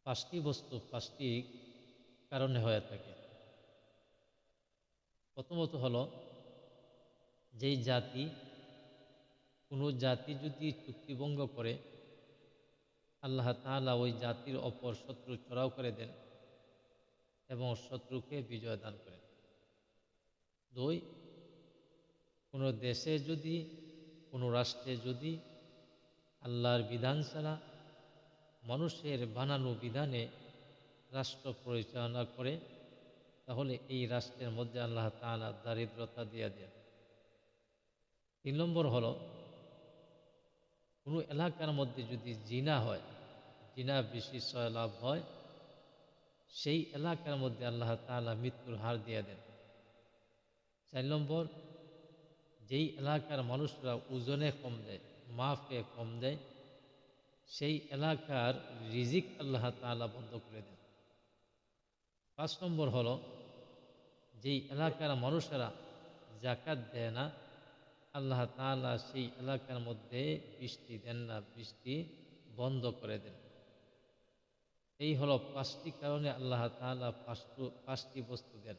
পাঁচটি বস্তু পাঁচটি কারণে হয়ে থাকে। প্রথমত হলো, যেই জাতি কোনো জাতি যদি চুক্তিভঙ্গ করে, আল্লাহ তাআলা ওই জাতির অপর শত্রু চড়াও করে দেন এবং শত্রুকে বিজয় দান করেন। দুই, কোনো দেশে যদি, কোনো রাষ্ট্রে যদি আল্লাহর বিধান ছাড়া মানুষের বানানো বিধানে রাষ্ট্র পরিচালনা করে, তাহলে এই রাষ্ট্রের মধ্যে আল্লাহ তাআলা দারিদ্রতা দিয়ে দেন। 3 নম্বর হলো, কোনো এলাকার মধ্যে যদি জিনা হয়, জিনা বেশি সয়লাভ হয়, সেই এলাকার মধ্যে আল্লাহ তাআলা মৃত্যুর হার দিয়ে দেন। 4 নম্বর, যেই এলাকার মানুষরা ওজনে কম দেয়, মাপে কম দেয়, সেই এলাকার রিজিক আল্লাহ তাআলা বন্ধ করে দেন। 5 নম্বর হলো, যেই এলাকার মানুষেরা যাকাত দেয় না, আল্লাহ তাআলা সেই এলাকার মধ্যে বৃষ্টি দেন না, বৃষ্টি বন্ধ করে দেন। এই হলো 5টি কারণে আল্লাহ তাআলা 5টি বস্তু দেন।